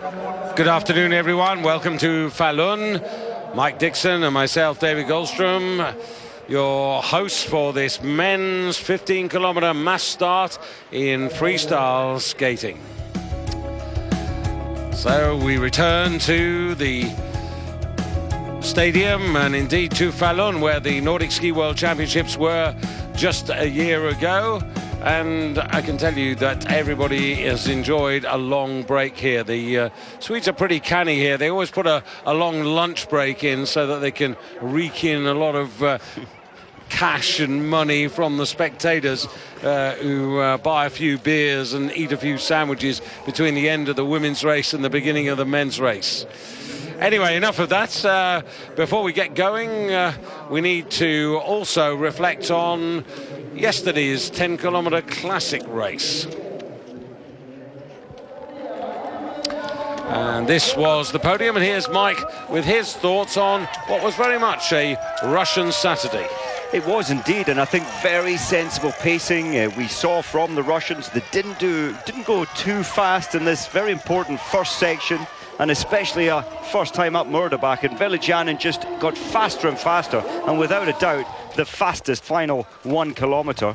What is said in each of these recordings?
Good afternoon, everyone. Welcome to Falun. Mike Dixon and myself, David Goldstrom, your hosts for this men's 15-kilometer mass start in freestyle skating. So we return to the stadium and indeed to Falun, where the Nordic Ski World Championships were just a year ago. And I can tell you that everybody has enjoyed a long break here. The Swedes are pretty canny here. They always put a long lunch break in so that they can rake in a lot of cash and money from the spectators who buy a few beers and eat a few sandwiches between the end of the women's race and the beginning of the men's race. Anyway, enough of that. Before we get going, we need to also reflect on yesterday's 10-kilometer classic race. And this was the podium, and here's Mike with his thoughts on what was very much a Russian Saturday. It was indeed, and I think very sensible pacing. We saw from the Russians that didn't go too fast in this very important first section, and especially a first time up Murderbach, and Velijanin just got faster and faster, and without a doubt the fastest final 1 kilometer.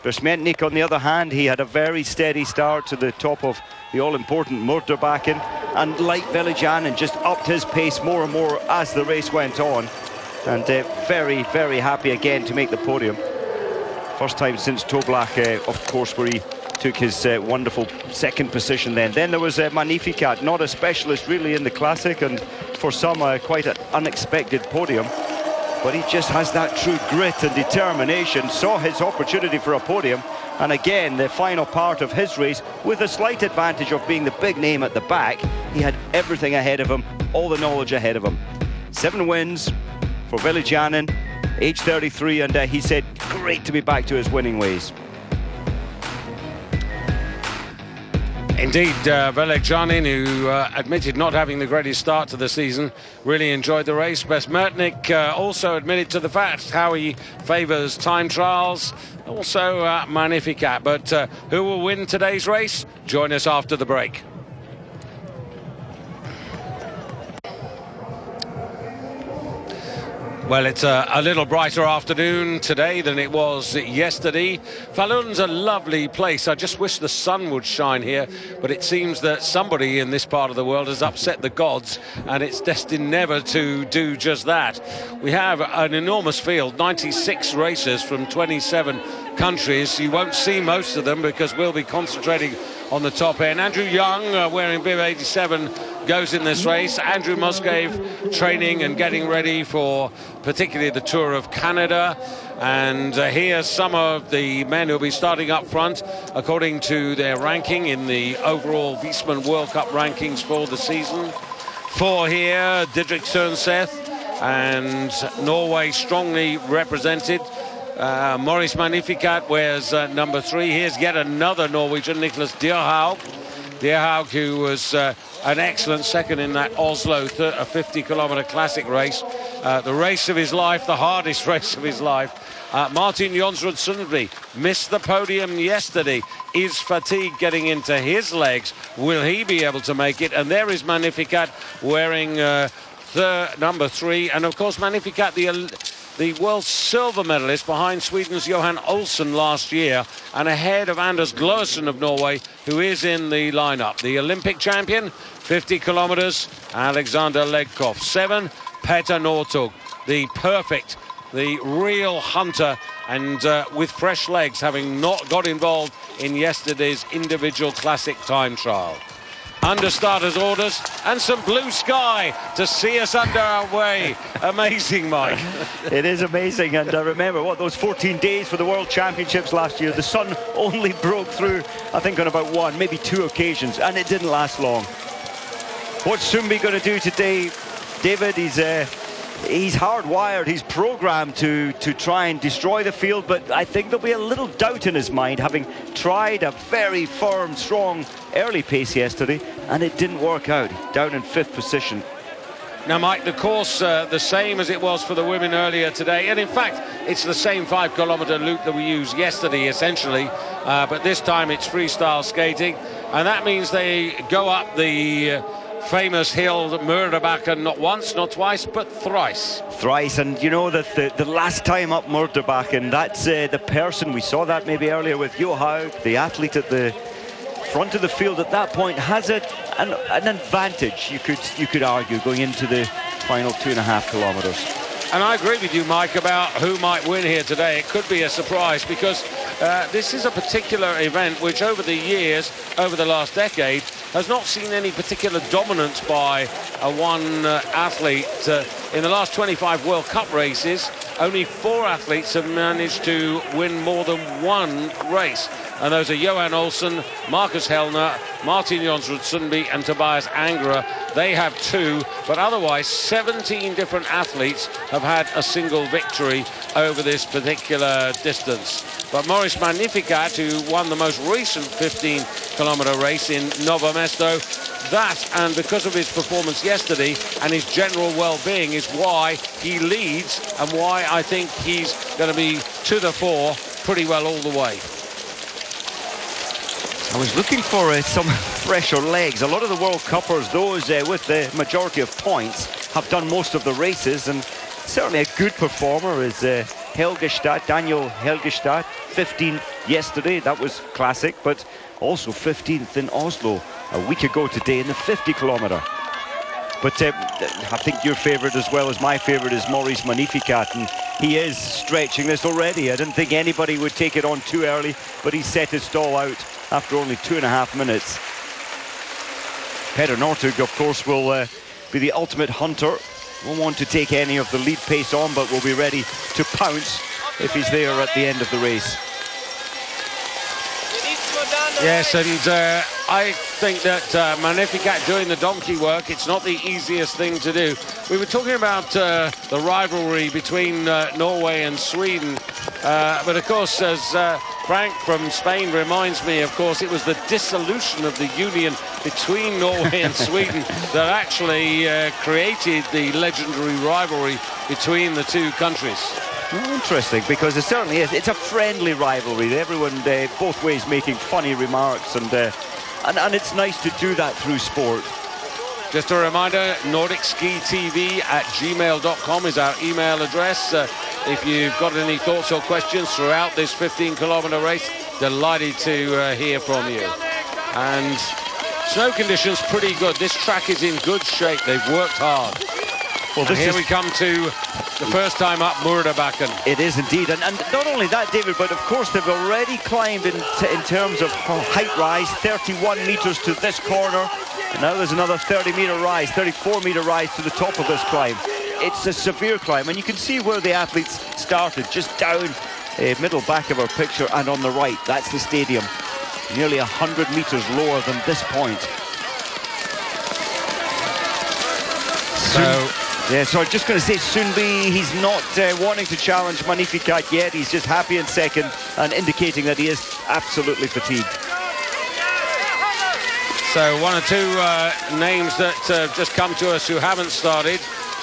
Bersmetnik, on the other hand, he had a very steady start to the top of the all-important Murderbachen, and like Velijanin, just upped his pace more and more as the race went on, and very, very happy again to make the podium. First time since Toblach, of course, where he took his wonderful second position then. Then there was Magnificat, not a specialist really in the classic, and for some quite an unexpected podium. But he just has that true grit and determination, saw his opportunity for a podium, and again, the final part of his race, with a slight advantage of being the big name at the back, he had everything ahead of him, all the knowledge ahead of him. 7 wins for Velijanin, age 33, and he said, great to be back to his winning ways. Indeed, Velijanin, who admitted not having the greatest start to the season, really enjoyed the race. Bersmetnik also admitted to the fact how he favours time trials, also Magnificat. But who will win today's race? Join us after the break. Well, it's a little brighter afternoon today than it was yesterday. Falun's a lovely place. I just wish the sun would shine here, but it seems that somebody in this part of the world has upset the gods, and it's destined never to do just that. We have an enormous field, 96 racers from 27 countries. You won't see most of them because we'll be concentrating on the top end. Andrew Young, wearing bib 87, goes in this race. Andrew Musgrave training and getting ready for particularly the Tour of Canada. And here's some of the men who'll be starting up front according to their ranking in the overall Wiesmann World Cup rankings for the season. 4 here, Didrik Sønseth, and Norway strongly represented. Maurice Magnificat wears number 3. Here's yet another Norwegian, Niklas Dyrhaug. Dyrhaug, who was an excellent second in that Oslo 50-kilometer classic race. The race of his life, the hardest race of his life. Martin Jonsrud Sundby missed the podium yesterday. Is fatigue getting into his legs? Will he be able to make it? And there is Magnificat wearing number 3. And of course, Magnificat, the world silver medalist behind Sweden's Johan Olsen last year, and ahead of Anders Gloversen of Norway, who is in the lineup. The Olympic champion, 50 kilometers, Alexander Legkov. 7, Petter Northug, the real hunter, and with fresh legs, having not got involved in yesterday's individual classic time trial. Under starters' orders and some blue sky to see us under our way. Amazing, Mike. It is amazing, and remember what those 14 days for the World Championships last year, the sun only broke through, I think, on about 1, maybe 2 occasions, and it didn't last long. What's Sundby going to do today, David? He's hardwired, he's programmed to try and destroy the field, but I think there'll be a little doubt in his mind, having tried a very firm, strong early pace yesterday, and it didn't work out. Down in 5th position. Now, Mike, the course the same as it was for the women earlier today, and in fact it's the same 5-kilometre loop that we used yesterday essentially, but this time it's freestyle skating, and that means they go up the famous hill Murderbacken not once, not twice, but thrice. Thrice, and you know that the last time up Murderbacken, that's the person, we saw that maybe earlier with Johaug, the athlete at the front of the field at that point, has an advantage, you could argue, going into the final 2.5 kilometres. And I agree with you, Mike, about who might win here today. It could be a surprise because this is a particular event which over the years, over the last decade, has not seen any particular dominance by one athlete. In the last 25 World Cup races, only 4 athletes have managed to win more than one race. And those are Johan Olsen, Marcus Hellner, Martin Jonsrud-Sundby and Tobias Angerer. They have 2, but otherwise 17 different athletes have had a single victory over this particular distance. But Maurice Magnificat, who won the most recent 15-kilometre race in Novo Mesto, that, and because of his performance yesterday and his general well-being, is why he leads and why I think he's going to be to the fore pretty well all the way. I was looking for some fresher legs. A lot of the World Cuppers, those with the majority of points, have done most of the races, and certainly a good performer is Helgestad, Daniel Helgestad, 15th yesterday, that was classic, but also 15th in Oslo a week ago today in the 50-kilometre. But I think your favourite as well as my favourite is Maurice Magnificat, and he is stretching this already. I didn't think anybody would take it on too early, but he set his stall out after only 2.5 minutes. Peder Northug, of course, will be the ultimate hunter. Won't want to take any of the lead pace on, but will be ready to pounce if he's there at the end of the race. Yes, and I think that Magnificat doing the donkey work, it's not the easiest thing to do. We were talking about the rivalry between Norway and Sweden, but of course, as Frank from Spain reminds me, of course, it was the dissolution of the union between Norway and Sweden that actually created the legendary rivalry between the two countries. Interesting, because it certainly is. It's a friendly rivalry. Everyone, both ways, making funny remarks, and it's nice to do that through sport. Just a reminder, NordicSkiTV@gmail.com is our email address. If you've got any thoughts or questions throughout this 15-kilometre race, delighted to hear from you. And snow conditions pretty good. This track is in good shape. They've worked hard. Well, and here we come to the first time up Murderbacken. It is indeed, and not only that, David, but of course they've already climbed in terms of height rise, 31 metres to this corner, and now there's another 30-metre rise, 34-metre rise to the top of this climb. It's a severe climb, and you can see where the athletes started, just down middle back of our picture, and on the right, that's the stadium, nearly 100 metres lower than this point. Yeah, so I'm just going to say Sundby, he's not wanting to challenge Magnificat yet. He's just happy in second and indicating that he is absolutely fatigued. So one or two names that have just come to us who haven't started.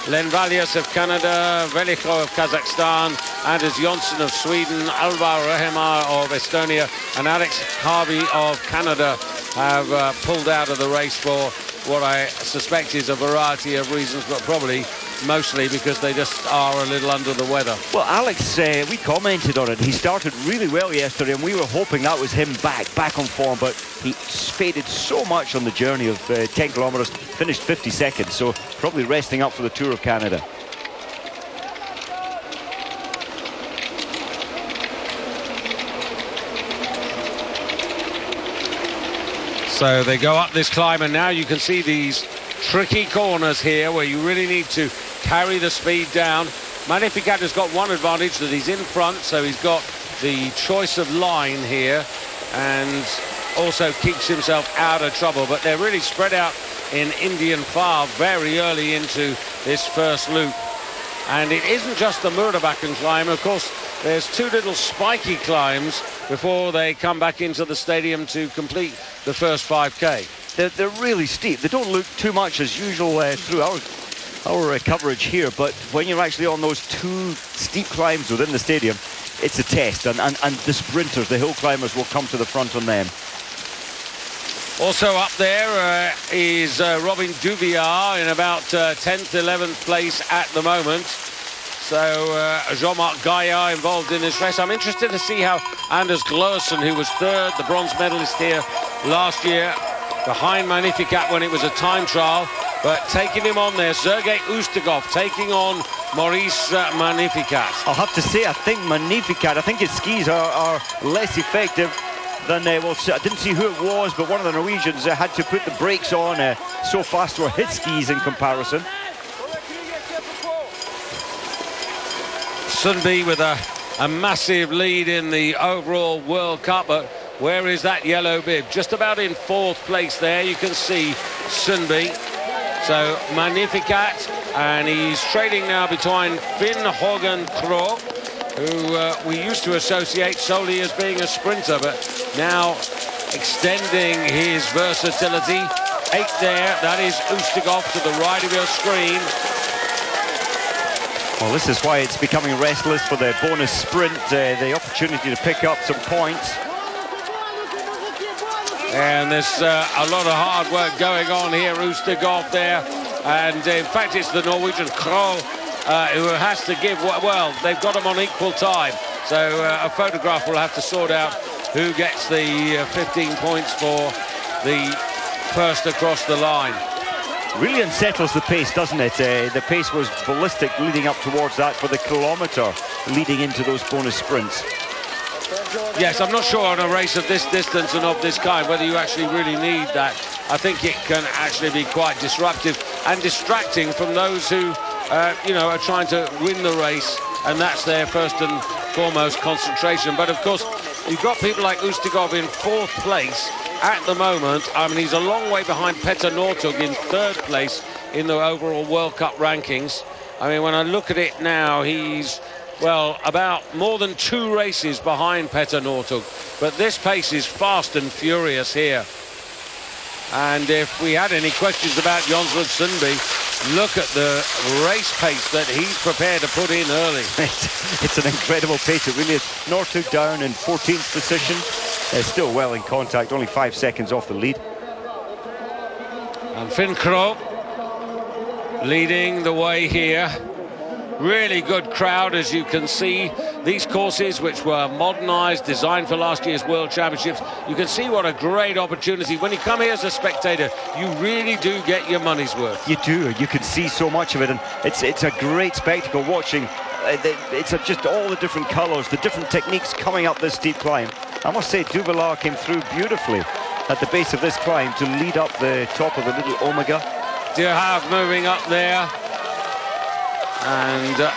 Len Valias of Canada, Veliko of Kazakhstan, Anders Jonsson of Sweden, Alvar Rehemar of Estonia, and Alex Harvey of Canada have pulled out of the race for what I suspect is a variety of reasons, but probably mostly because they just are a little under the weather. Well, Alex, we commented on it. He started really well yesterday, and we were hoping that was him back on form, but he faded so much on the journey of 10 kilometres, finished 52nd, so probably resting up for the Tour of Canada. So they go up this climb, and now you can see these tricky corners here where you really need to carry the speed down. Magnificat has got one advantage, that he's in front, so he's got the choice of line here and also keeps himself out of trouble. But they're really spread out in Indian file very early into this first loop. And it isn't just the Murderbacken climb. Of course, there's two little spiky climbs before they come back into the stadium to complete the first 5K. They're really steep. They don't look too much as usual through our our coverage here, but when you're actually on those two steep climbs within the stadium, it's a test, and the sprinters, the hill climbers, will come to the front on them. Also up there is Robin Duvier in about 10th, 11th place at the moment. So Jean-Marc Gaillard involved in this race. I'm interested to see how Anders Glorsen, who was third, the bronze medalist here last year, behind Magnificat when it was a time trial, but taking him on there, Sergei Ustugov taking on Maurice Magnificat. I'll have to say, I think Magnificat, I think his skis are less effective than, well, I didn't see who it was, but one of the Norwegians had to put the brakes on, so fast were his skis in comparison. Sundby with a massive lead in the overall World Cup, but where is that yellow bib? Just about in 4th place there, you can see Sundby. So Magnificat, and he's trading now between Finn Hågen Krogh, who we used to associate solely as being a sprinter, but now extending his versatility. 8th there, that is Ustugov to the right of your screen. Well, this is why it's becoming restless for the bonus sprint, the opportunity to pick up some points. And there's a lot of hard work going on here. Ustugov there, and in fact it's the Norwegian Krogh who has to give, well, they've got them on equal time, so a photograph will have to sort out who gets the 15 points for the first across the line. Really unsettles the pace, doesn't it? The pace was ballistic leading up towards that for the kilometre leading into those bonus sprints. Yes, I'm not sure on a race of this distance and of this kind whether you actually really need that. I think it can actually be quite disruptive and distracting from those who, you know, are trying to win the race, and that's their first and foremost concentration. But of course, you've got people like Ustugov in 4th place at the moment. I mean, he's a long way behind Petter Northug in 3rd place in the overall World Cup rankings. I mean, when I look at it now, he's, well, about more than 2 races behind Petter Northug. But this pace is fast and furious here. And if we had any questions about Jonsrud Sundby, look at the race pace that he's prepared to put in early. It's an incredible pace, it really is. Northug down in 14th position. Still well in contact, only 5 seconds off the lead. And Finn Krogh leading the way here. Really good crowd, as you can see. These courses, which were modernised, designed for last year's World Championships, you can see what a great opportunity. When you come here as a spectator, you really do get your money's worth. You do. You can see so much of it, and it's a great spectacle watching. It's just all the different colours, the different techniques coming up this steep climb. I must say, Duvier came through beautifully at the base of this climb to lead up the top of the little Omega. De Haag moving up there and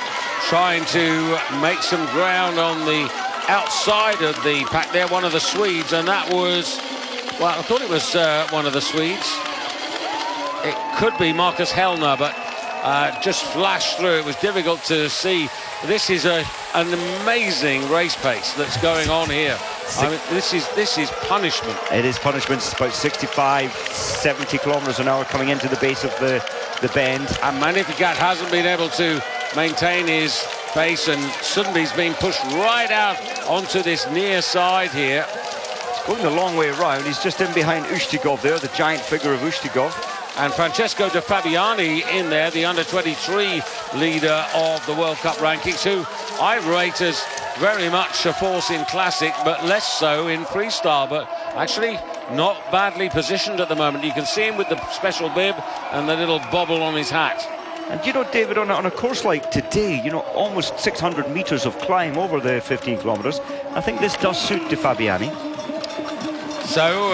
trying to make some ground on the outside of the pack there. One of the Swedes, and that was, well, I thought it was one of the Swedes. It could be Marcus Hellner, but just flashed through. It was difficult to see. This is an amazing race pace that's going on here. I mean, this is punishment. It is punishment. It's about 65, 70 kilometers an hour coming into the base of the bend. And Magnificat hasn't been able to maintain his pace, and Sundby's been pushed right out onto this near side here. It's going a long way around. He's just in behind Ustugov there, the giant figure of Ustugov. And Francesco De Fabiani in there, the under-23 leader of the World Cup rankings, who I rate as very much a force in classic, but less so in freestyle. But actually not badly positioned at the moment. You can see him with the special bib and the little bobble on his hat. And you know, David, on a course like today, you know, almost 600 meters of climb over the 15 kilometers, I think this does suit De Fabiani. So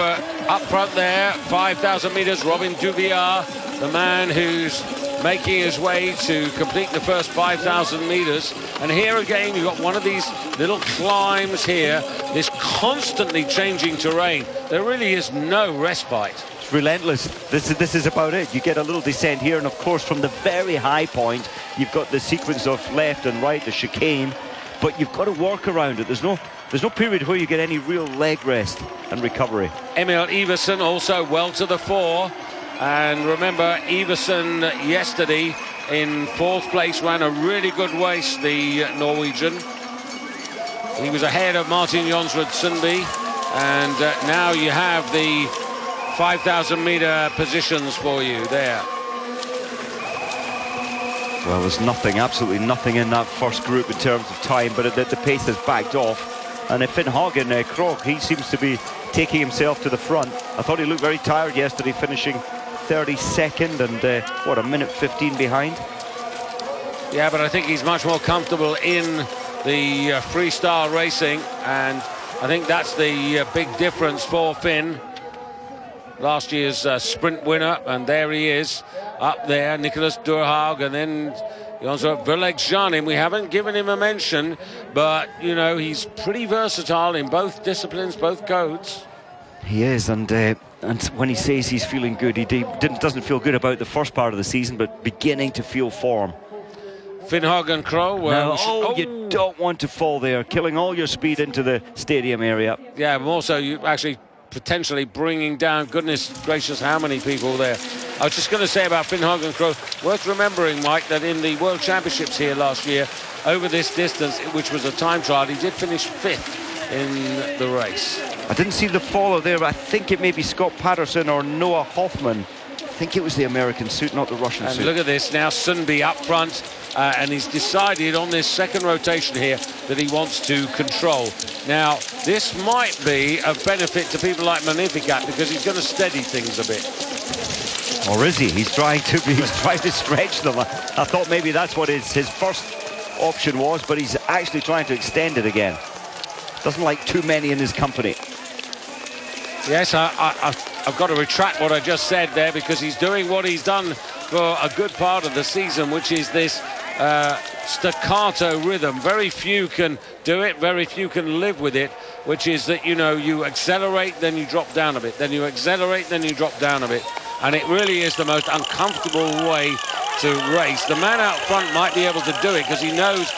up front there, 5,000 meters, Robin Duvier, the man who's making his way to complete the first 5,000 meters. And here again, you've got one of these little climbs here, this constantly changing terrain. There really is no respite. It's relentless. This is about it. You get a little descent here, and of course from the very high point, you've got the sequence of left and right, the chicane, but you've got to work around it. There's no period where you get any real leg rest and recovery. Emil Iversen also well to the fore. And remember, Iversen yesterday in fourth place, ran a really good race, the Norwegian. He was ahead of Martin Jonsrud Sundby, and now you have the 5,000 meter positions for you there. Well, there's nothing, absolutely nothing in that first group in terms of time, but the pace has backed off. And if Finn Hagen, Krog, he seems to be taking himself to the front. I thought he looked very tired yesterday, finishing 32nd and, what, a minute 15 behind? Yeah, but I think he's much more comfortable in the freestyle racing, and I think that's the big difference for Finn. Last year's sprint winner, and there he is up there, Nicholas Durhaug, and then Jonsrud Villegsjanin. We haven't given him a mention, but you know, he's pretty versatile in both disciplines, both codes. He is, and when he says he's feeling good, he doesn't feel good about the first part of the season, but beginning to feel form. Finn Hagen Crow. You don't want to fall there, killing all your speed into the stadium area. Yeah, but also you actually potentially bringing down, goodness gracious, how many people there. I was just going to say about Finn Hagen Crow, worth remembering, Mike, that in the World Championships here last year, over this distance, which was a time trial, he did finish 5th in the race. I didn't see the follow there. I think it may be Scott Patterson or Noah Hoffman. I think it was the American suit, not the Russian suit. And look at this now, Sundby up front, and he's decided on this second rotation here that he wants to control. Now, this might be of benefit to people like Magnificat because he's going to steady things a bit. Or is he? He's trying to stretch them. I thought maybe that's what his first option was, but he's actually trying to extend it again. Doesn't like too many in his company. Yes, I've got to retract what I just said there, because he's doing what he's done for a good part of the season, which is this staccato rhythm. Very few can do it, very few can live with it, which is that, you know, you accelerate, then you drop down a bit, then you accelerate, then you drop down a bit. And it really is the most uncomfortable way to race. The man out front might be able to do it because he knows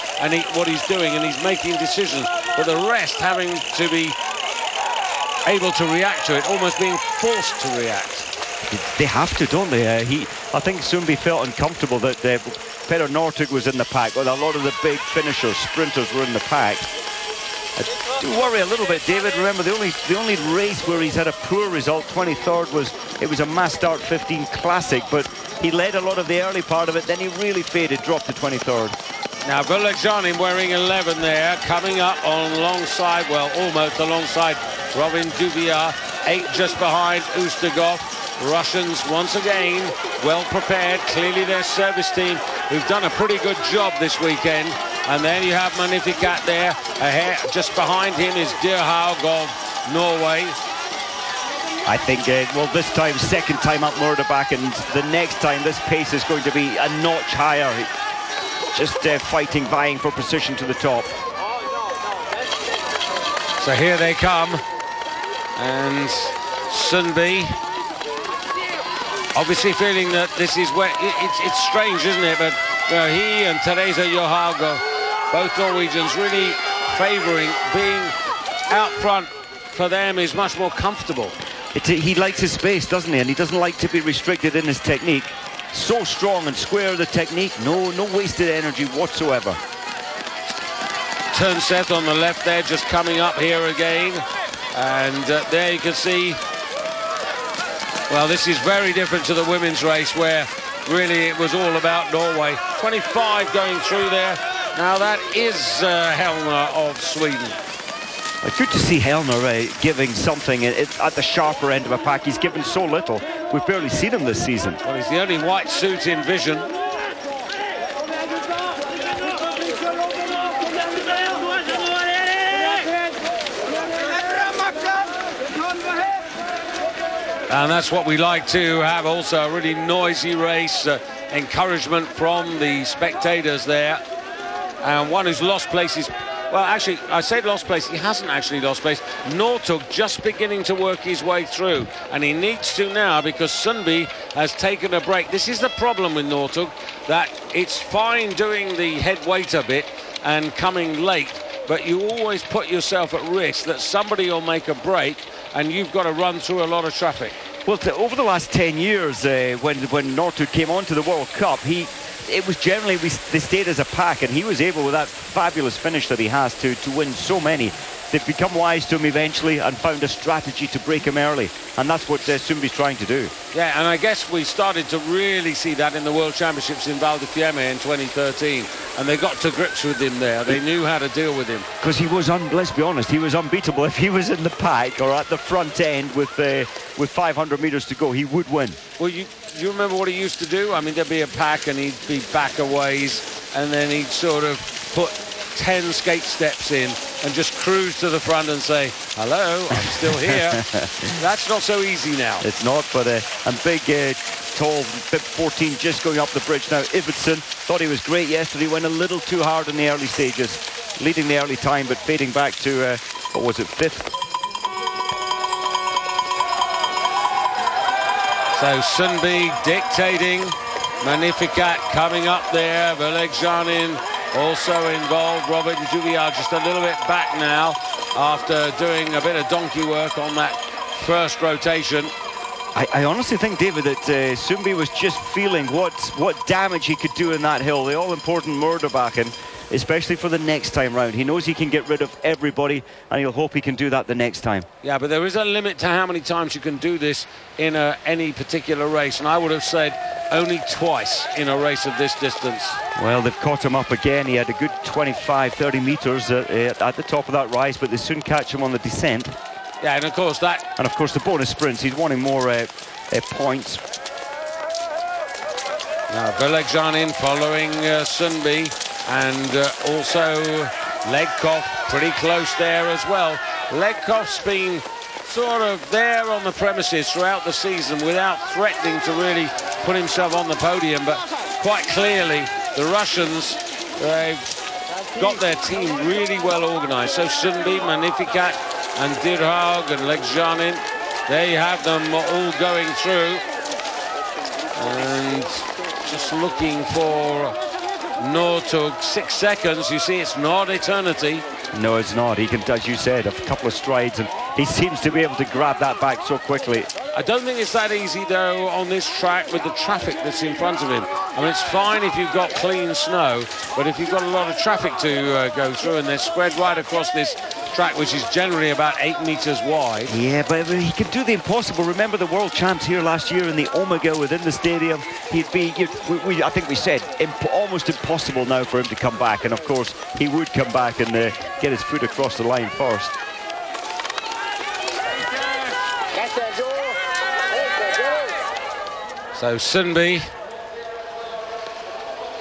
what he's doing and he's making decisions, but the rest having to be able to react to it, almost being forced to react. They have to, don't they? I think Sundby felt uncomfortable that Petter Northug was in the pack, well, a lot of the big finishers, sprinters were in the pack. I do worry a little bit, David. Remember, the only race where he's had a poor result, 23rd, was a Mass Start 15 Classic, but he led a lot of the early part of it, then he really faded, dropped to 23rd. Now Villegsjanin wearing 11 there, coming up on alongside, well, almost alongside Robin Dubiar, 8 just behind Ustigov. Russians once again well prepared, clearly their service team who've done a pretty good job this weekend. And then you have Magnificat there ahead. Just behind him is Durhaug of Norway. I think, well, this time, second time up Murderbach, and the next time this pace is going to be a notch higher. Just fighting, vying for position to the top. So here they come, and Sundby obviously feeling that this is where it's strange, isn't it? But he and Teresa Johaug, both Norwegians, really favouring being out front. For them is much more comfortable. He likes his space, doesn't he? And he doesn't like to be restricted in his technique. So strong and square the technique, no wasted energy whatsoever. Turnset on the left there, just coming up here again, and there you can see, well, this is very different to the women's race where really it was all about Norway. 25 going through there. Now that is Helmer of Sweden. Good to see Helmer giving something at the sharper end of a pack. He's given so little. We've barely seen him this season. Well, he's the only white suit in vision. And that's what we like to have also, a really noisy race, encouragement from the spectators there. And one who's lost places. Well, actually, I said lost place. He hasn't actually lost place. Northug just beginning to work his way through, and he needs to now because Sundby has taken a break. This is the problem with Northug, that it's fine doing the head weight a bit and coming late, but you always put yourself at risk that somebody will make a break and you've got to run through a lot of traffic. Well, over the last 10 years, when Northug came onto the World Cup, he it was generally they stayed as a pack, and he was able, with that fabulous finish that he has, to win so many. They've become wise to him eventually and found a strategy to break him early, and that's what Sumbi's trying to do. Yeah, and I guess we started to really see that in the World Championships in Val di Fiemme in 2013, and they got to grips with him there. They knew how to deal with him. Because he was, let's be honest, he was unbeatable. If he was in the pack or at the front end with 500 metres to go, he would win. Well, you remember what he used to do? I mean, there'd be a pack and he'd be back a ways, and then he'd sort of put 10 skate steps in and just cruise to the front and say, hello, I'm still here. That's not so easy now. It's not, but and big, tall, bib 14 just going up the bridge now. Ibbotson thought he was great yesterday, went a little too hard in the early stages, leading the early time, but fading back to, what was it, 5th? So Sumbi dictating, Magnificat coming up there, Velegjanin also involved. Robert and Duvillard just a little bit back now after doing a bit of donkey work on that first rotation. I honestly think, David, that Sumbi was just feeling what damage he could do in that hill. The all-important Murderbachen, especially for the next time round. He knows he can get rid of everybody, and he'll hope he can do that the next time. Yeah, but there is a limit to how many times you can do this in any particular race, and I would have said only twice in a race of this distance. Well, they've caught him up again. He had a good 25-30 metres at the top of that rise, but they soon catch him on the descent. Yeah, and of course that... And of course the bonus sprints, he's wanting more points. Now Velegjanin following Sumbi, and also Legkov pretty close there as well. Legkov's been sort of there on the premises throughout the season without threatening to really put himself on the podium, but quite clearly the Russians, they've got their team really well organised. So Sumbi, Magnificat and Dirhag and Legjanin, they have them all going through, and just looking for Nortug. 6 seconds. You see, it's not eternity. No, it's not. He can, as you said, a couple of strides, and he seems to be able to grab that back so quickly. I don't think it's that easy, though, on this track with the traffic that's in front of him. I mean, it's fine if you've got clean snow, but if you've got a lot of traffic to go through, and they're spread right across this track, which is generally about 8 metres wide. Yeah, but he can do the impossible. Remember the world champs here last year in the Omega within the stadium? He'd be, I think we said, almost impossible now for him to come back. And of course, he would come back and get his foot across the line first. So Sumbi,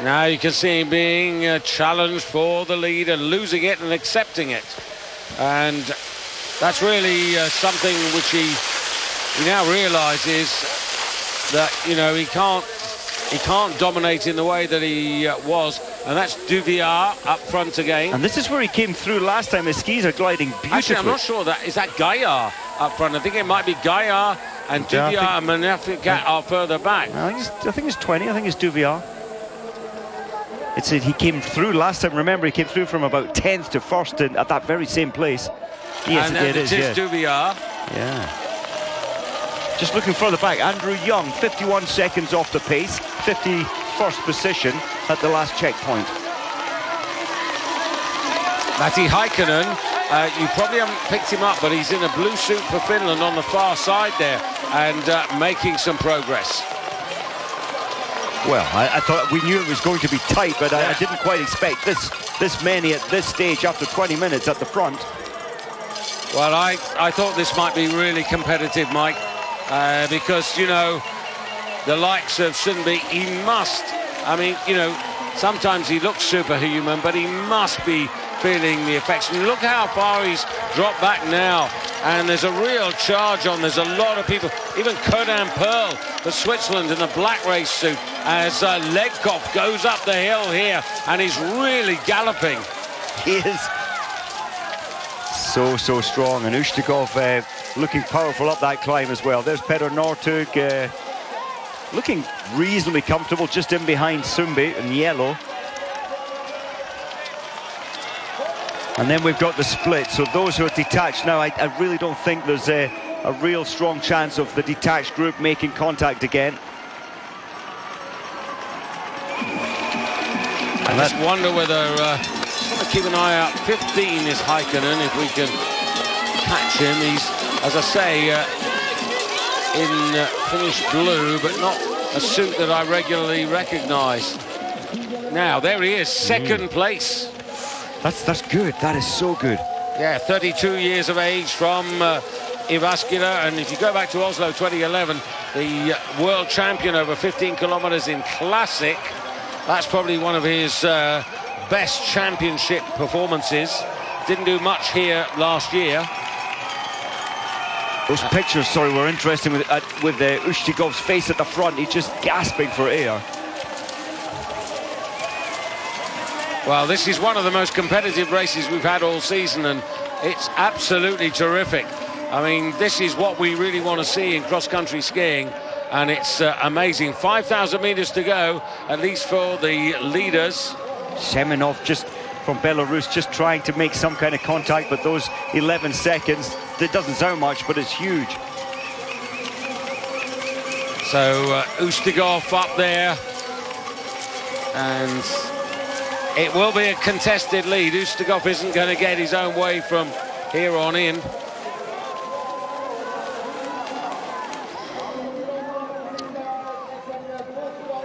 now you can see him being challenged for the lead and losing it and accepting it. And that's really something which he now realises that, you know, he can't dominate in the way that he was, and that's Duvillard up front again. And this is where he came through last time. His skis are gliding beautifully. Actually, I'm not sure is that Gaillard up front. I think it might be Gaillard, and Duvillard and Magnificat are further back. I think it's 20. I think it's Duvillard. He came through last time. Remember, he came through from about 10th to 1st at that very same place. Yes, and it is. Duvillard. Yeah. Just looking further back, Andrew Young, 51 seconds off the pace, 51st position at the last checkpoint. Matti Häkkinen, you probably haven't picked him up, but he's in a blue suit for Finland on the far side there, and making some progress. Well, I thought we knew it was going to be tight, but I didn't quite expect this many at this stage after 20 minutes at the front. Well, I thought this might be really competitive, Mike, because, you know, the likes of Sumbi, he must, I mean, you know, sometimes he looks superhuman, but he must be feeling the effects. And look how far he's dropped back now. And there's a real charge on. There's a lot of people. Even Codan Pearl for Switzerland in the black race suit as Legkov goes up the hill here, and he's really galloping. He is so strong. And Ushtikov looking powerful up that climb as well. There's Petter Northug looking reasonably comfortable just in behind Sumbi in yellow. And then we've got the split, so those who are detached now, I really don't think there's a real strong chance of the detached group making contact again. I just wonder whether, just want to keep an eye out, 15 is Heikkinen, if we can catch him. He's, as I say, in finished blue, but not a suit that I regularly recognise. Now, there he is, second place. That's good, that is so good. Yeah, 32 years of age from Jyväskylä, and if you go back to Oslo 2011, the world champion over 15 kilometres in Classic, that's probably one of his best championship performances. Didn't do much here last year. Those pictures, sorry, were interesting with Ustigov's face at the front. He's just gasping for air. Well, this is one of the most competitive races we've had all season, and it's absolutely terrific. I mean, this is what we really want to see in cross-country skiing, and it's amazing. 5,000 metres to go, at least for the leaders. Semenov just from Belarus just trying to make some kind of contact, but those 11 seconds, it doesn't sound much, but it's huge. So Ustigov up there, and it will be a contested lead. Ustigov isn't going to get his own way from here on in.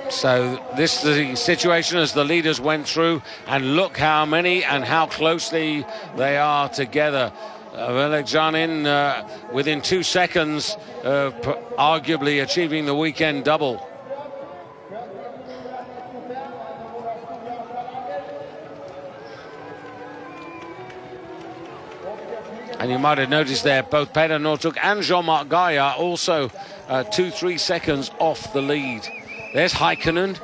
So this is the situation as the leaders went through, and look how many and how closely they are together. Velekjanin within 2 seconds arguably achieving the weekend double. And you might have noticed there, both Peter Northug and Jean-Marc Gaillard also 2-3 seconds off the lead. There's Heikkinen.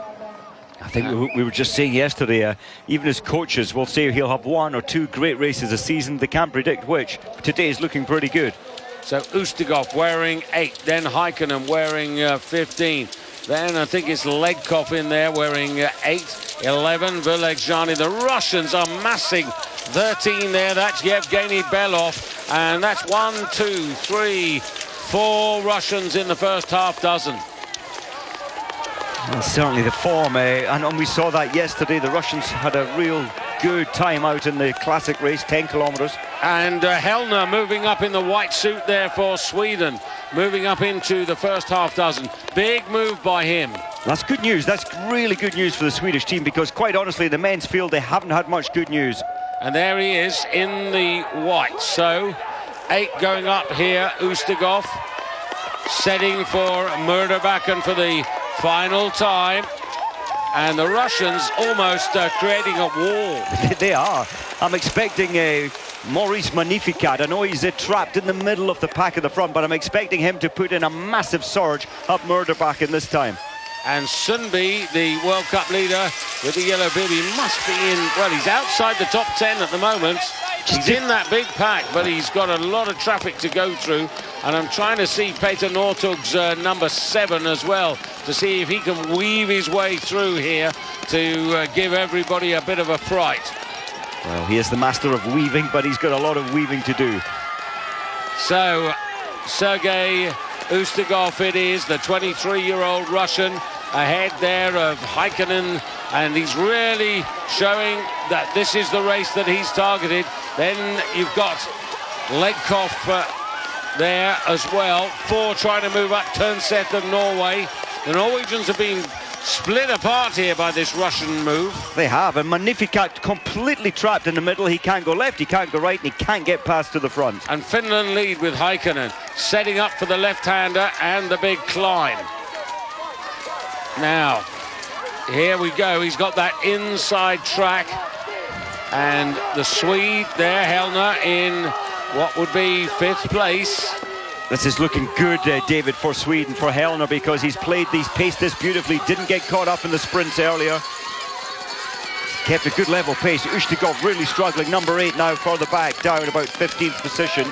I think we were just saying yesterday, even as coaches will say he'll have 1 or 2 great races a season. They can't predict which. Today is looking pretty good. So Ustigov wearing 8, then Heikkinen wearing 15. Then I think it's Legkov in there wearing 8, 11, Velekjani. The Russians are massing 13 there. That's Yevgeny Belov. And that's 1, 2, 3, 4 Russians in the first half dozen. And certainly the form, and we saw that yesterday. The Russians had a real good time out in the classic race, 10 kilometres. And Hellner moving up in the white suit there for Sweden, moving up into the first half dozen. Big move by him. That's good news. That's really good news for the Swedish team, because quite honestly, the men's field, they haven't had much good news. And there he is in the white. So 8 going up here, Ustigov setting for Murderbacken for the final time, and the Russians almost creating a wall. They are. I'm expecting Maurice Magnificat. I know he's trapped in the middle of the pack at the front, but I'm expecting him to put in a massive surge up Murderbacken this time. And Sundby, the World Cup leader with the yellow bib, he must be in, well, he's outside the top 10 at the moment. He's in that big pack, but he's got a lot of traffic to go through. And I'm trying to see Peter Northug's number 7 as well, to see if he can weave his way through here to give everybody a bit of a fright. Well, he is the master of weaving, but he's got a lot of weaving to do. So, Sergei Ustigov it is, the 23-year-old Russian, ahead there of Heikkinen, and he's really showing that this is the race that he's targeted. Then you've got Legkov there as well. 4 trying to move up, Turnset of Norway. The Norwegians have been split apart here by this Russian move. They have, and Magnificat completely trapped in the middle. He can't go left, he can't go right, and he can't get past to the front. And Finland lead with Heikkinen, setting up for the left-hander and the big climb. Now, here we go. He's got that inside track, and the Swede there, Hellner, in what would be 5th place. This is looking good, David, for Sweden, for Hellner, because he's paced this beautifully, didn't get caught up in the sprints earlier. Kept a good level pace. Ustigov really struggling, number 8 now further back, down about 15th position.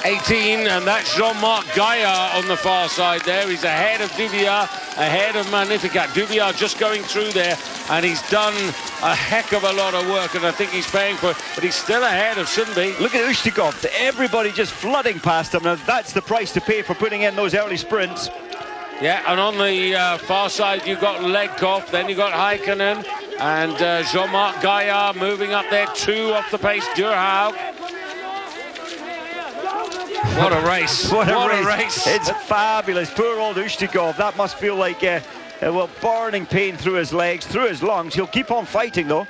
18, and that's Jean-Marc Gaillard on the far side there. He's ahead of Duvier, ahead of Magnificat. Duvier just going through there, and he's done a heck of a lot of work, and I think he's paying for it, but he's still ahead of Sundby. Look at Ustigov, everybody just flooding past him. Now that's the price to pay for putting in those early sprints. Yeah, and on the far side you've got Legkov, then you've got Heikkinen, And Jean-Marc Gaillard moving up there, 2 off the pace. Durhaug. What a race. What a race. It's fabulous. Poor old Ushtikov. That must feel like, well, burning pain through his legs, through his lungs. He'll keep on fighting, though.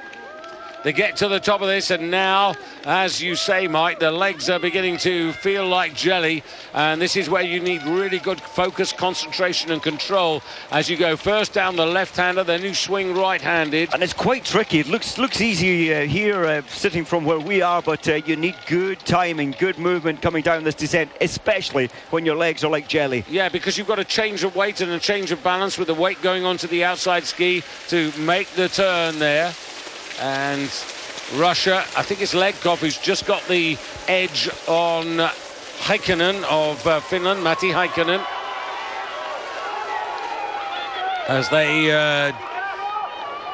They get to the top of this, and now, as you say, Mike, the legs are beginning to feel like jelly, and this is where you need really good focus, concentration and control as you go first down the left-hander, then you swing right-handed. And it's quite tricky. It looks easy here, sitting from where we are, but you need good timing, good movement coming down this descent, especially when your legs are like jelly. Yeah, because you've got a change of weight and a change of balance with the weight going onto the outside ski to make the turn there. And Russia, I think it's Legkov who's just got the edge on Heikkinen of Finland, Matti Heikkinen. As they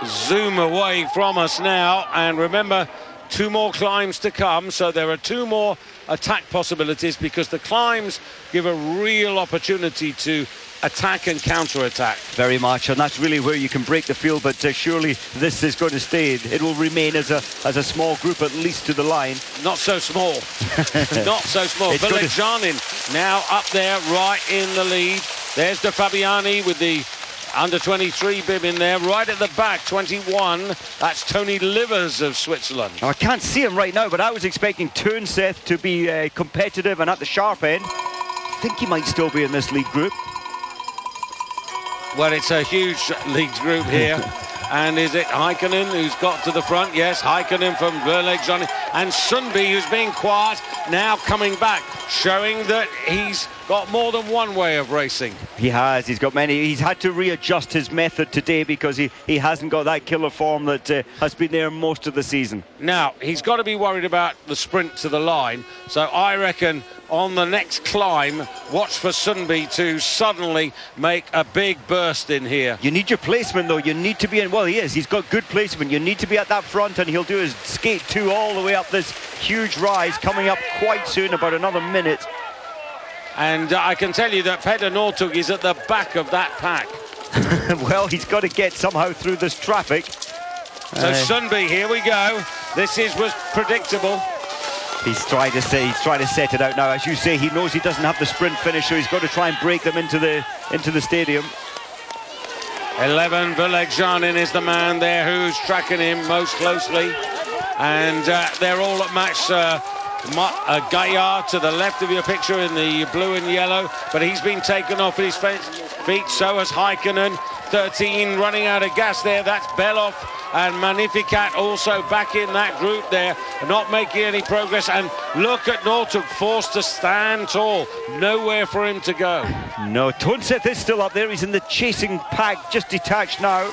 zoom away from us now, and remember, 2 more climbs to come, so there are 2 more attack possibilities, because the climbs give a real opportunity to attack and counter-attack. Very much, and that's really where you can break the field, but surely this is going to stay. It will remain as a small group, at least to the line. Not so small. Not so small. Velejanin now up there, right in the lead. There's De Fabiani with the under-23 bib in there, right at the back, 21. That's Tony Livers of Switzerland. Now, I can't see him right now, but I was expecting Toonseth to be competitive and at the sharp end. I think he might still be in this lead group. Well, it's a huge leagues group here. And is it Heikkinen who's got to the front? Yes, Heikkinen from Velejanin. And Sundby, who's being quiet, now coming back, showing that he's got more than one way of racing. He has. He's got many. He's had to readjust his method today because he hasn't got that killer form that has been there most of the season. Now, he's got to be worried about the sprint to the line. So I reckon on the next climb, watch for Sundby to suddenly make a big burst in here. You need your placement, though. You need to be in. Well, he is. He's got good placement. You need to be at that front, and he'll do his skate 2 all the way up this huge rise, coming up quite soon, about another minute. And I can tell you that Petter Northug is at the back of that pack. Well, he's got to get somehow through this traffic. So Sundby, here we go. This was predictable. He's trying to set it out now. As you say, he knows he doesn't have the sprint finish, so he's got to try and break them into the stadium. 11, Velejanin is the man there who's tracking him most closely. And they're all at match. Gaillard to the left of your picture in the blue and yellow, but he's been taken off his feet, so has Heikkinen. 13 running out of gas there, that's Belov, and Magnificat also back in that group there, not making any progress. And look at Northug, forced to stand tall, nowhere for him to go. No, Toonseth is still up there, he's in the chasing pack, just detached now.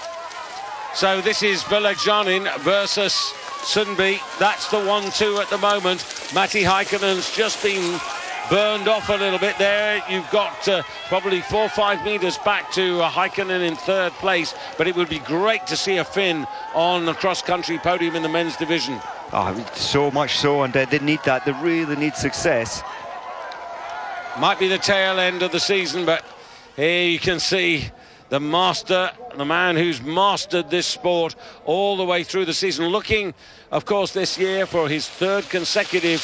So this is Velejanin versus Sundby. That's the 1-2 at the moment. Matti Heikkinen's just been burned off a little bit there. You've got probably 4 or 5 meters back to Heikkinen in 3rd place, but it would be great to see a Finn on the cross-country podium in the men's division. Oh, so much so, and they need that. They really need success. Might be the tail end of the season, but here you can see the master, the man who's mastered this sport all the way through the season. Looking, of course, this year for his 3rd consecutive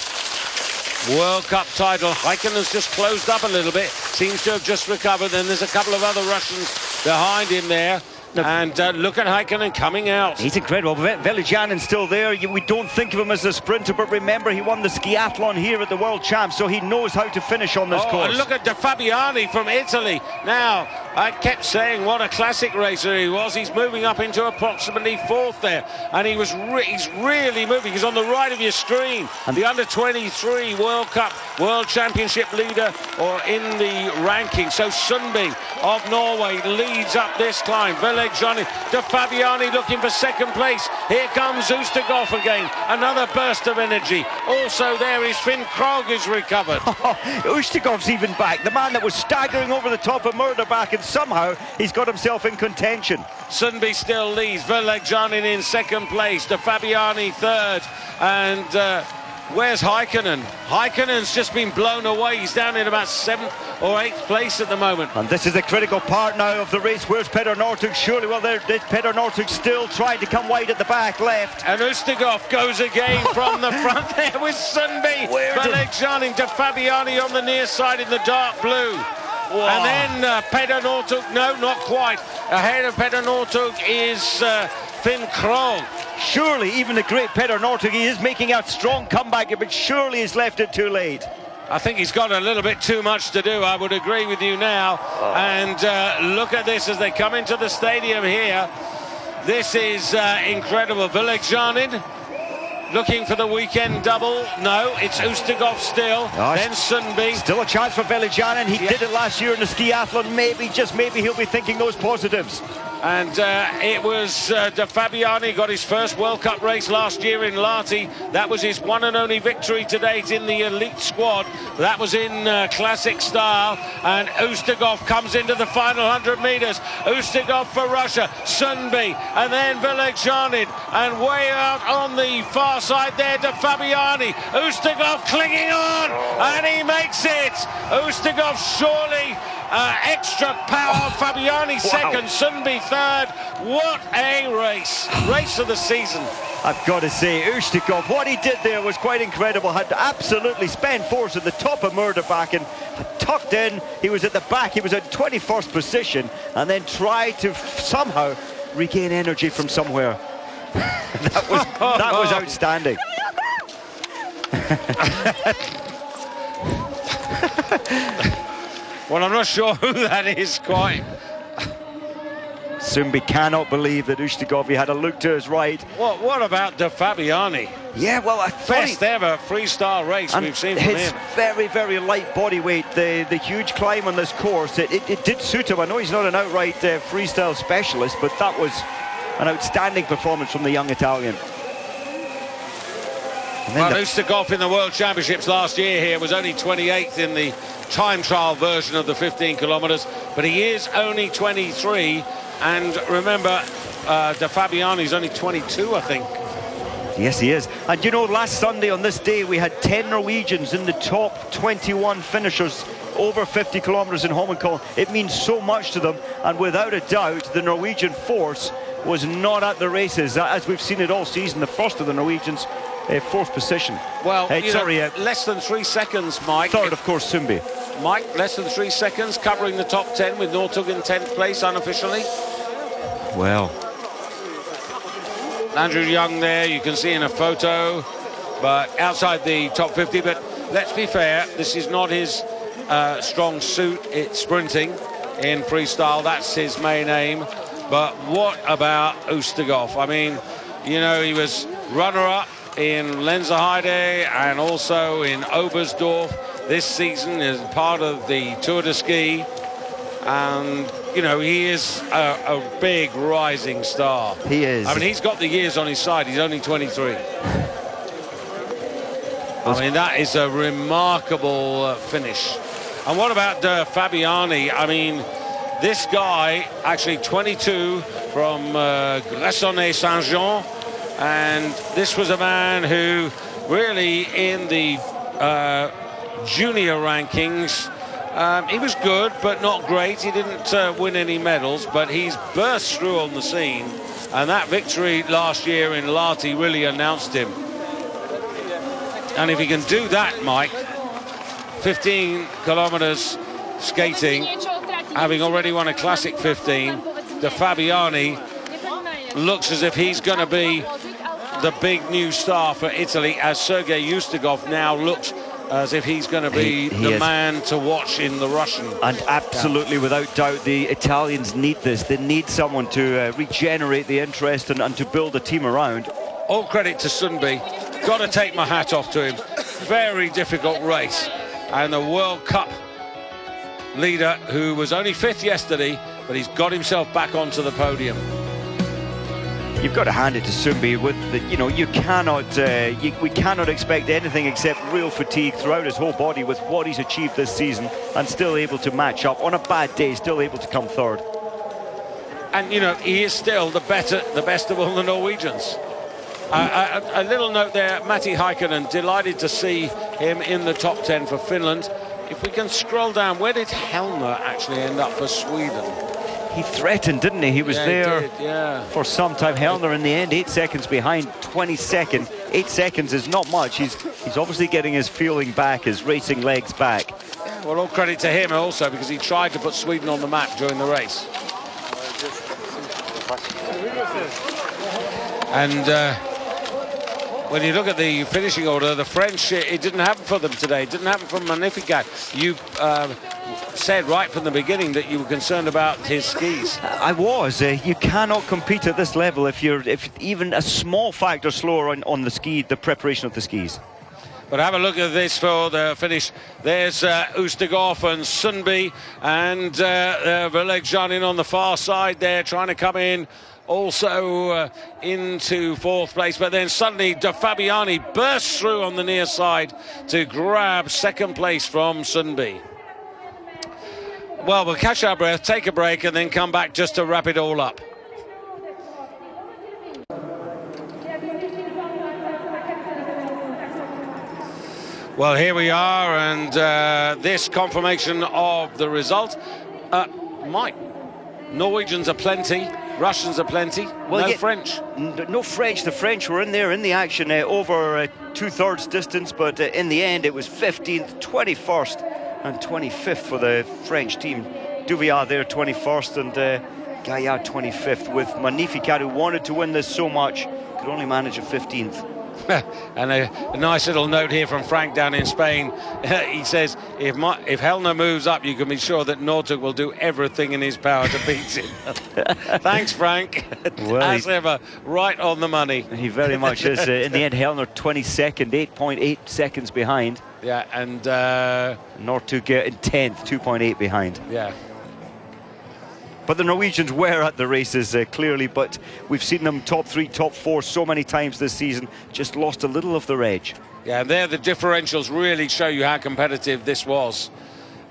World Cup title. Heikkinen's just closed up a little bit, seems to have just recovered. Then there's a couple of other Russians behind him there. And look at Heikkinen coming out. He's incredible. Velejanin's still there. We don't think of him as a sprinter, but remember, he won the skiathlon here at the World Champs, so he knows how to finish on this course. And look at De Fabiani from Italy. Now, I kept saying what a classic racer he was. He's moving up into approximately 4th there, and he's really moving. He's on the right of your screen. And the under-23 World Cup World Championship leader, or in the ranking. So Sundby of Norway leads up this climb. Velejanin, De Fabiani looking for 2nd place. Here comes Ustigov again. Another burst of energy. Also there is Finn Krog, who's recovered. Ustigov's even back. The man that was staggering over the top of Murderbach, and somehow he's got himself in contention. Sundby still leads. Velejanin in 2nd place. De Fabiani 3rd. And Where's Heikkinen? Heikkinen's just been blown away. He's down in about 7th or 8th place at the moment. And this is the critical part now of the race. Where's Peter Northug? Surely, well, there Peter Northug still trying to come wide at the back left. And Ustigov goes again from the front there with Sundby. Valekjanin to Fabiani on the near side in the dark blue. Wow. And then Peter Northug, no, not quite. Ahead of Peter Northug is Finn Krogh. Surely, even the great Peter Northug, he is making a strong comeback, but surely he's left it too late. I think he's got a little bit too much to do. I would agree with you now. Oh. And look at this as they come into the stadium here. This is incredible. Valekjanin looking for the weekend double. No, it's Ustigov still. Oh, then Sundby. Still a chance for Valekjanin. He did it last year in the skiathlon. Maybe, just maybe, he'll be thinking those positives. And it was De Fabiani got his first World Cup race last year in Lahti. That was his one and only victory to date in the elite squad. That was in classic style. And Ustigov comes into the final 100 meters. Ustigov for Russia. Sundby and then Valekjanin. And way out on the far side there, De Fabiani. Ustigov clinging on, and he makes it. Ustigov surely. Extra power. Fabiani second, Sundby third. What a race of the season. I've got to say, Ustigov, what he did there was quite incredible. Had absolutely spent force at the top of Murderbacken, tucked in. He was at the back, he was at 21st position, and then tried to somehow regain energy from somewhere. that was outstanding. Well, I'm not sure who that is quite. Sundby cannot believe that Ustigov, he had a look to his right. What about De Fabiani? Yeah, well, I thought best ever freestyle race we've seen from his him. Very, very light body weight, the huge climb on this course, it did suit him. I know he's not an outright freestyle specialist, but that was an outstanding performance from the young Italian. Well, Ustigov in the World Championships last year here was only 28th in the time trial version of the 15 kilometres, but he is only 23, and remember, De Fabiani's only 22, I think. Yes, he is. And you know, last Sunday on this day, we had 10 Norwegians in the top 21 finishers over 50 kilometres in Holmenkollen. It means so much to them, and without a doubt, the Norwegian force was not at the races, as we've seen it all season. The first of the Norwegians, fourth position. Well, less than 3 seconds, Mike. Third, of course, Sundby. Mike, less than 3 seconds, covering the top 10 with Northug in 10th place unofficially. Well, Andrew Young there, you can see in a photo, but outside the top 50. But let's be fair, this is not his strong suit. It's sprinting in freestyle. That's his main aim. But what about Ustigov? I mean, you know, he was runner-up in Lenzerheide and also in Oberstdorf this season as part of the Tour de Ski, and you know, he is a big rising star. He is. I mean, he's got the years on his side. He's only 23. I mean, that is a remarkable finish. And what about Fabiani? I mean, this guy, actually 22 from Gressoney-Saint-Jean, and this was a man who really in the junior rankings, he was good but not great. He didn't win any medals, but he's burst through on the scene, and that victory last year in Lahti really announced him. And if he can do that, Mike, 15 kilometers skating, having already won a classic 15, De Fabiani looks as if he's going to be the big new star for Italy, as Sergei Ustigov now looks as if he's going to be the man to watch in the Russian. And absolutely, without doubt, the Italians need this. They need someone to regenerate the interest and to build a team around. All credit to Sundby. Got to take my hat off to him. Very difficult race. And the World Cup leader, who was only 5th yesterday, but he's got himself back onto the podium. You've got to hand it to Sundby. With the, you know, you cannot, we cannot expect anything except real fatigue throughout his whole body with what he's achieved this season, and still able to match up on a bad day, still able to come third. And you know, he is still the best of all the Norwegians. A little note there, Matti Häkkinen, delighted to see him in the top 10 for Finland. If we can scroll down, where did Hellner actually end up for Sweden? He threatened, didn't he? He was there for some time. Hellner in the end, 8 seconds behind, 22nd. 8 seconds is not much. He's obviously getting his feeling back, his racing legs back. Well, all credit to him also, because he tried to put Sweden on the map during the race. And when you look at the finishing order, the French, it didn't happen for them today. It didn't happen for Magnificat. You said right from the beginning that you were concerned about his skis. I was. You cannot compete at this level if even a small factor slower on the ski, the preparation of the skis. But have a look at this for the finish. There's Ustigov and Sundby, and Villejan in on the far side there, trying to come in also into fourth place. But then suddenly De Fabiani bursts through on the near side to grab second place from Sundby. Well, we'll catch our breath, take a break, and then come back just to wrap it all up. Well, here we are, and this confirmation of the result. Mike, Norwegians are plenty, Russians are plenty, well, no French. No French. The French were in there in the action over two-thirds distance, but in the end it was 15th, 21st and 25th for the French team. Duvillard there 21st and Gaillard 25th, with Magnificat, who wanted to win this so much, could only manage a 15th. And a nice little note here from Frank down in Spain. He says, if Hellner moves up, you can be sure that Nortug will do everything in his power to beat him. Thanks, Frank. Well, as ever, right on the money. He very much is. In the end, Hellner 22nd, 8.8 seconds behind. Yeah, and Nortug in 10th, 2.8 behind. Yeah. But the Norwegians were at the races, clearly, but we've seen them top 3, top 4 so many times this season, just lost a little of their edge. Yeah, and there the differentials really show you how competitive this was.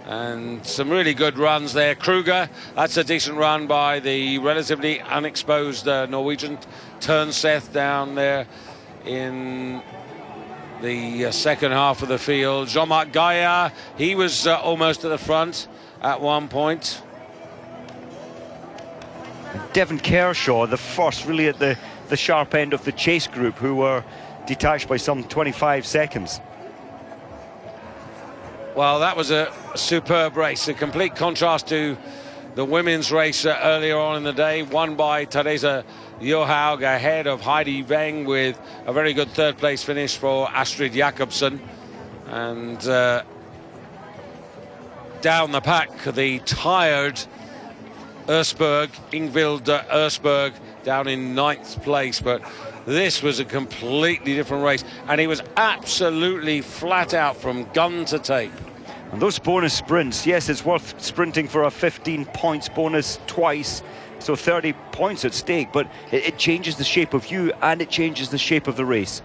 And some really good runs there. Kruger, that's a decent run by the relatively unexposed Norwegian. Turnseth down there in the second half of the field. Jean-Marc Gaillard, he was almost at the front at one point. Devon Kershaw, the first really at the sharp end of the chase group, who were detached by some 25 seconds. Well, that was a superb race, a complete contrast to the women's race earlier on in the day, won by Teresa Johaug ahead of Heidi Weng, with a very good third place finish for Astrid Jakobsen. And down the pack, the tired Ersberg, Ingvild Ersberg, down in 9th place. But this was a completely different race, and he was absolutely flat out from gun to tape. And those bonus sprints, yes, it's worth sprinting for a 15 points bonus twice, so 30 points at stake, but it changes the shape of you and it changes the shape of the race.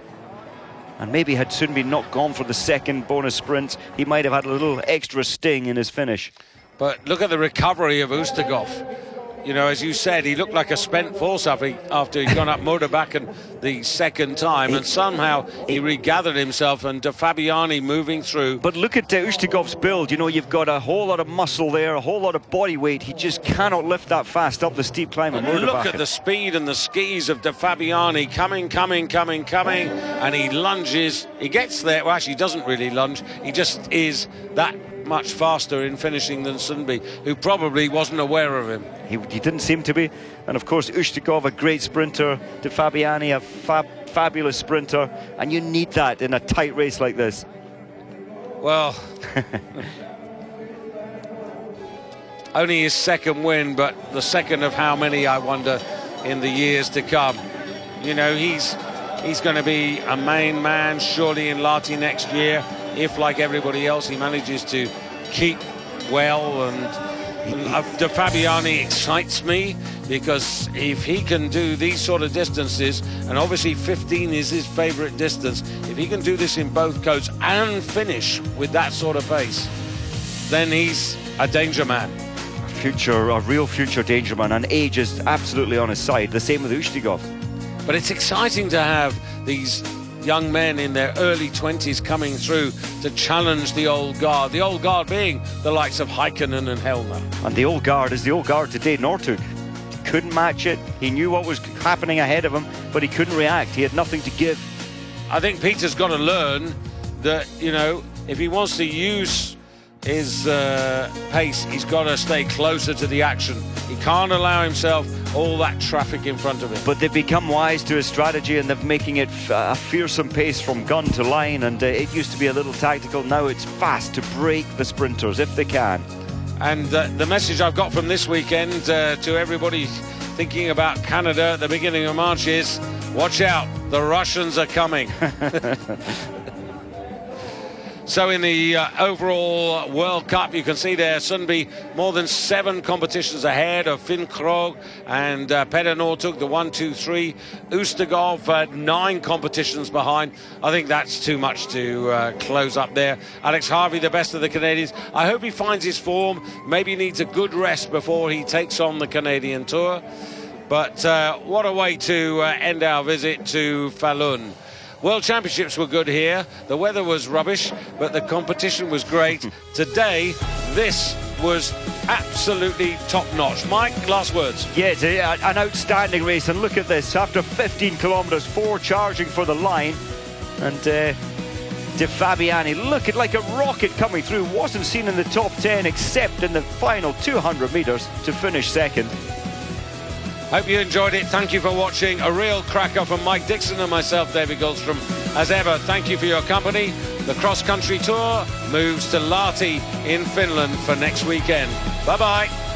And maybe had Sundby not gone for the second bonus sprint, he might have had a little extra sting in his finish. But look at the recovery of Ustigov. You know, as you said, he looked like a spent force after he'd gone up Moderbakken the second time, and somehow he regathered himself, and De Fabiani moving through. But look at Ustigov's build. You know, you've got a whole lot of muscle there, a whole lot of body weight. He just cannot lift that fast up the steep climb. And look at the speed and the skis of De Fabiani, coming, and he lunges. He gets there. Well, actually, he doesn't really lunge. He just is that much faster in finishing than Sundby, who probably wasn't aware of him. He didn't seem to be. And of course, Ustigov, a great sprinter. De Fabiani, a fabulous sprinter. And you need that in a tight race like this. Well, only his second win, but the second of how many, I wonder, in the years to come. You know, he's going to be a main man surely in Lahti next year, if, like everybody else, he manages to keep well. And De Fabiani excites me, because if he can do these sort of distances, and obviously 15 is his favourite distance, if he can do this in both coats and finish with that sort of pace, then he's a danger man. A real future danger man, and age is absolutely on his side. The same with Ustigov. But it's exciting to have these young men in their early 20s coming through to challenge the old guard. The old guard being the likes of Heikkinen and Hellner. And the old guard is the old guard today. Northug couldn't match it. He knew what was happening ahead of him, but he couldn't react. He had nothing to give. I think Peter's got to learn that, you know, if he wants to use his pace, he's got to stay closer to the action. He can't allow himself all that traffic in front of him. But they've become wise to his strategy, and they're making it a fearsome pace from gun to line, and it used to be a little tactical. Now it's fast to break the sprinters if they can. And the message I've got from this weekend to everybody thinking about Canada at the beginning of March is, watch out, the Russians are coming. So in the overall World Cup, you can see there Sundby more than 7 competitions ahead of Finn Krogh and Petter Northug, the 1, 2, 3. Ustegov 9 competitions behind. I think that's too much to close up there. Alex Harvey, the best of the Canadians. I hope he finds his form. Maybe needs a good rest before he takes on the Canadian Tour. But what a way to end our visit to Falun. World Championships were good here. The weather was rubbish, but the competition was great. Today, this was absolutely top-notch. Mike, last words. Yeah, it's an outstanding race, and look at this. After 15 kilometres, 4 charging for the line, and De Fabiani looking like a rocket coming through. Wasn't seen in the top 10 except in the final 200 metres to finish second. Hope you enjoyed it. Thank you for watching. A real cracker from Mike Dixon and myself, David Goldstrom. As ever, thank you for your company. The cross-country tour moves to Lahti in Finland for next weekend. Bye-bye.